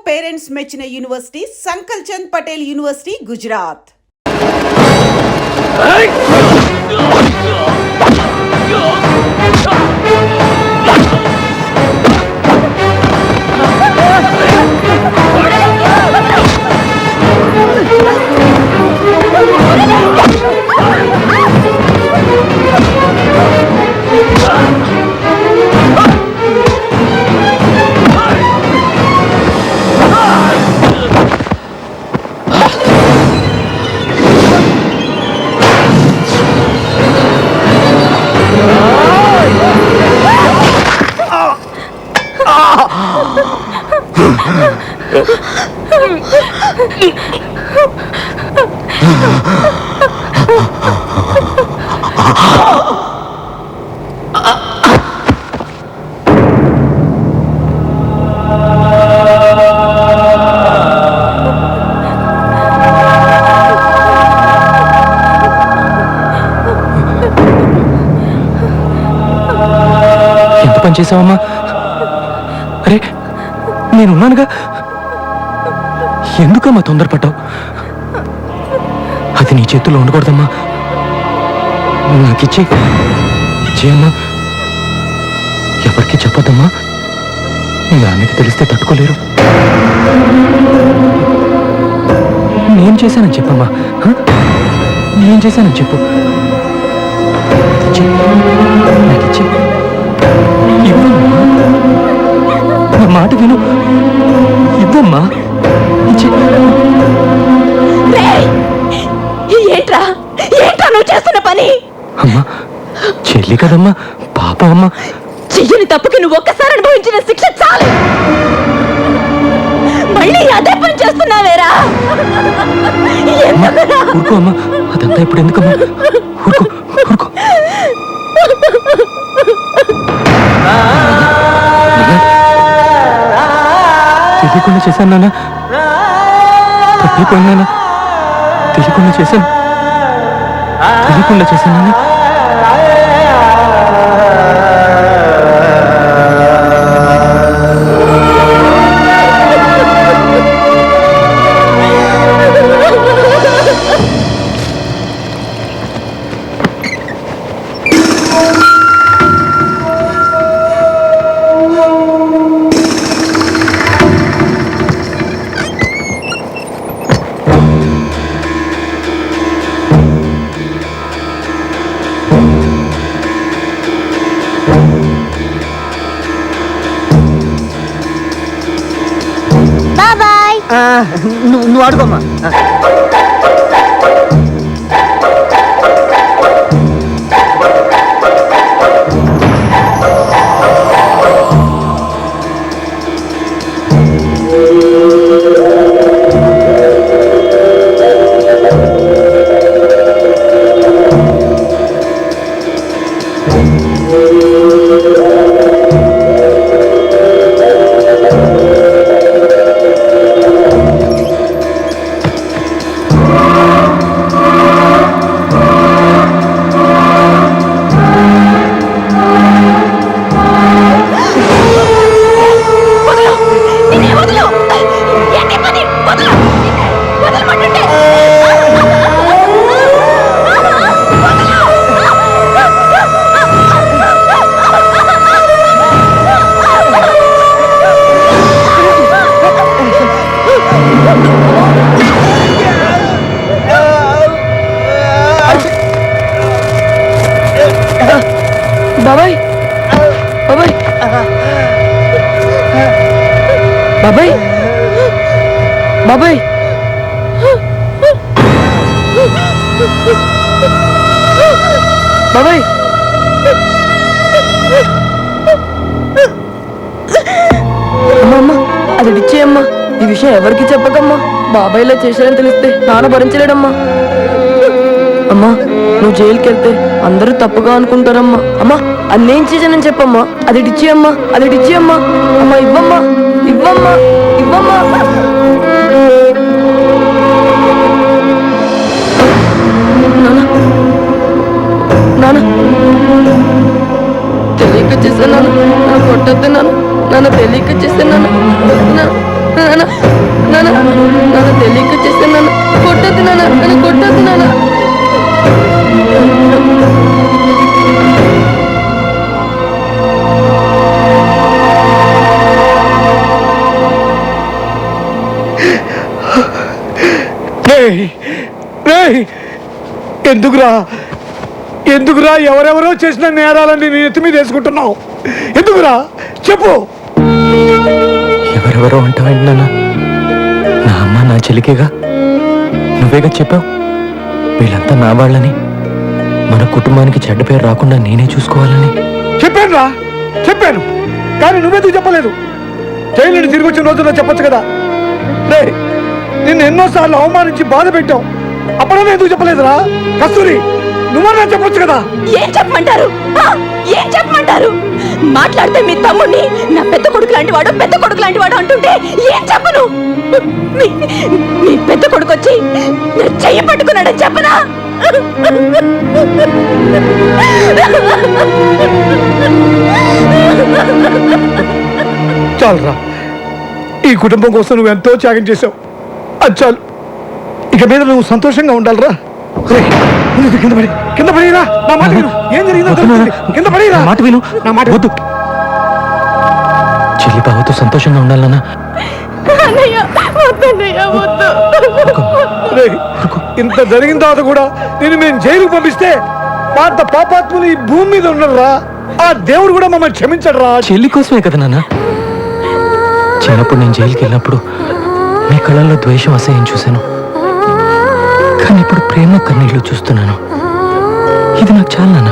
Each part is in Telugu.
పేరెంట్స్ మెచ్చిన యూనివర్సిటీ సంకల్ చంద్ పటేల్ యూనివర్సిటీ గుజరాత్. ఎంత పని చేసావమ్మా? అరే నేనున్నానుగా, ఎందుకమ్మా తొందరపడ్డావు? అది నీ చేతుల్లో ఉండకూడదమ్మా. నాకిచ్చేయమ్మా. ఎవరికి చెప్పొద్దమ్మా, మీ నాన్నకి తెలిస్తే తట్టుకోలేరు. నేను చేశానని చెప్పమ్మా. నేను చేశానని చెప్పు. నాకిచ్చే నా మాట విను. ఇవ్వమ్మా. ఏంట్రా నువ్వు చేస్తున్న పని? అమ్మా చెల్లి కదమ్మా, పాప అమ్మా. చెయ్యని తప్పుకి నువ్వు ఒక్కసారి అనుభవించిన శిక్ష చాలు. మళ్ళీ అదే పని చేస్తున్నావేరా? ఊరుకో అమ్మా, అదంతా ఇప్పుడు ఎందుకమ్మా? ఊరుకో ఊరుకో. తెలియకుండా చేశాను నాన్న, తప్పిపోయినా. తెలియకుండా చేశాను నాన్న. నువ్వు ఆడుకోమ్మా. బాబాయ్ బాబాయ్ బాబాయ్ బాబాయ్ బాబాయ్ అమ్మా అది ఇచ్చేయమ్మా. ఈ విషయం ఎవరికి చెప్పకమ్మా. బాబాయ్లా చేశారని తెలిస్తే నాన్న భరించలేడమ్మా. అమ్మా నువ్వు జైలుకి వెళ్తే అందరూ తప్పుగా అనుకుంటారమ్మా. అమ్మా అన్నేం చేశానని చెప్పమ్మా. అది ఇచ్చేయమ్మా. అమ్మా ఇవ్వమ్మా. నాన్న తెలియక చేశాను. కొట్టద్దు నాన్న. తెలియక చేశాను. ఎందుకురా ఎవరెవరో చేసిన నేరాలన్నీ నీ ఎత్తి మీద వేసుకుంటున్నావు? ఎందుకురా చెప్పు. ఎవరెవరో అంటావేంటి నాన్న? నా అమ్మ నా చెల్లికేగా, నువ్వేగా చెప్పావు వీళ్ళంతా నా వాళ్ళని, మన కుటుంబానికి చెడ్డ పేరు రాకుండా నేనే చూసుకోవాలని. చెప్పాను కానీ నువ్వెందుకు చెప్పలేదు? జైలు నుండి తిరిగి వచ్చిన రోజుల్లో చెప్పొచ్చు కదా. నిన్ను ఎన్నోసార్లు అవమానించి బాధ పెట్టావు, అప్పుడన్నా ఎందుకు చెప్పలేదురా? కస్తూరి నువ్వన్నా చెప్పొచ్చు కదా. ఏం చెప్పమంటారు? ఏం చెప్పమంటారు? మాట్లాడితే మీ తమ్ముడిని నా పెద్ద కొడుకు లాంటి వాడు, పెద్ద కొడుకు లాంటి వాడు అంటుంటే ఏం చెప్పను? మీ పెద్ద కొడుకు వచ్చి నా చెయ్యి పట్టుకున్నాడని చెప్పనా? చాలురా, ఈ కుటుంబం కోసం నువ్వు ఎంతో త్యాగం చేశావు. అది చాలు. ఇక మీద నువ్వు సంతోషంగా ఉండాలిరా. కింద పడిరా. నా మాట విను. ఏం జరిగిందో తెలుస్తుంది. కింద పడిరా. మాట విను. నా మాట వద్దు. చెల్లి బావతో సంతోషంగా ఉండాలన్నా. ఇంత జరిగిన తర్వాత కూడా నేను మేము జైలుకు పంపిస్తే పాత పాపాత్ములు ఈ భూమి మీద ఉన్నారా? ఆ దేవుడు కూడా మమ్మల్ని క్షమించడరా. చెల్లి కోసమే కదా నాన్న. చిన్నప్పుడు నేను జైలుకి వెళ్ళినప్పుడు మీ కళ్ళల్లో ద్వేషం, అసహ్యం చూశాను. కానీ ఇప్పుడు ప్రేమ కన్నీళ్లు చూస్తున్నాను. ఇది నాకు చాలా నాన్న.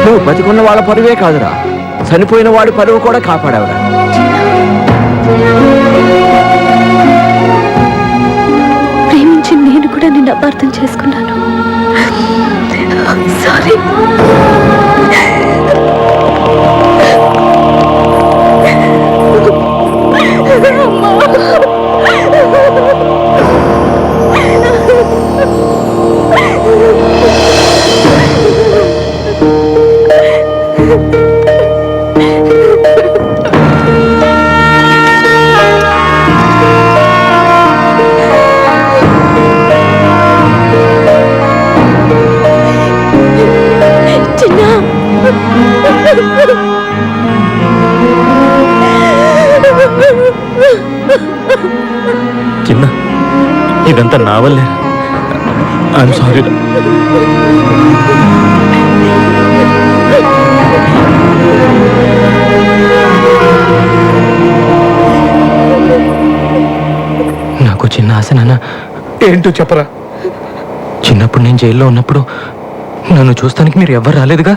నువ్వు బతికున్న వాళ్ళ పరువే కాదురా, చనిపోయిన వాడి పరువు కూడా కాపాడావురా. ప్రేమించి నేను కూడా నిన్ను అపార్థం చేసుకున్నాను. సారీ. చిన్న, ఇదంతా నా వల్లే. I'm sorry. నాకు చిన్న ఆశ నాన్న. ఏంటో చెప్పరా. చిన్నప్పుడు నేను జైల్లో ఉన్నప్పుడు నన్ను చూస్తానికి మీరు ఎవ్వరు రాలేదుగా.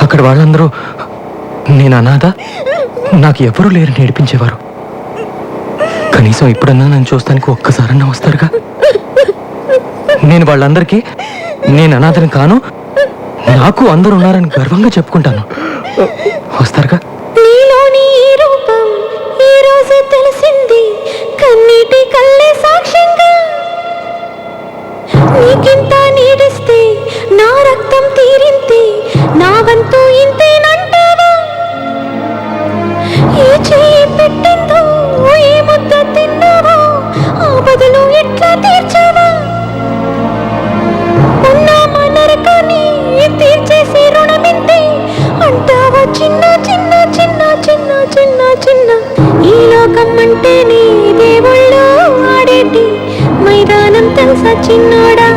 అక్కడ వాళ్ళందరూ నేను అనాథ, నాకు ఎవరూ లేరని ఏడిపించేవారు. కనీసం ఇప్పుడన్నా నన్ను చూస్తానికి ఒక్కసారన్నా వస్తారుగా. నేను వాళ్ళందరికీ నేను అనాథని కాను, నాకు అందరూ ఉన్నారని గర్వంగా చెప్పుకుంటాను. వస్తారుగా. నీలోని ఈ రూపం ఈ రోజే తెలిసింది, కన్నీటి కళ్ళే సాక్ష్యంగా. నీకింత నీడిస్తే నా రక్తం తీరింతే, నా వంతు ఇంతేనంటావా? ఏ చేయి పెట్టిందో ఏ ముద్ద తిన్నావా, ఆ బదులు ఎట్లా తీర్చావా? ఉన్న మన నరకాన్ని తీర్చేసి రుణమింతే అంటావా? చిన్న చిన్న చిన్న చిన్న చిన్న చిన్న ఈ లోకం అంటేనే దేవుళ్ళు ఆడేటి మైదానం తెలుసా చిన్నోడా?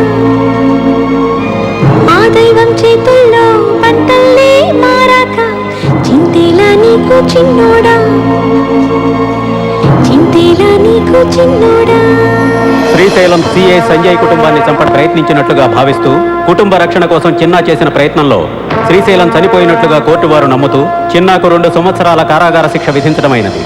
ఆ దైవం చేతుల్లో పంటల్లే మారాక చింతేలా నీకు చిన్నోడా, చింతేలా నీకు చిన్నోడా. శ్రీశైలం సిఐ సంజయ్ కుటుంబాన్ని చంపడ ప్రయత్నించినట్లుగా భావిస్తూ కుటుంబ రక్షణ కోసం చిన్నా చేసిన ప్రయత్నంలో శ్రీశైలం చనిపోయినట్లుగా కోర్టు వారు నమ్ముతూ చిన్నాకు 2 సంవత్సరాల కారాగార శిక్ష విధించడమైనది.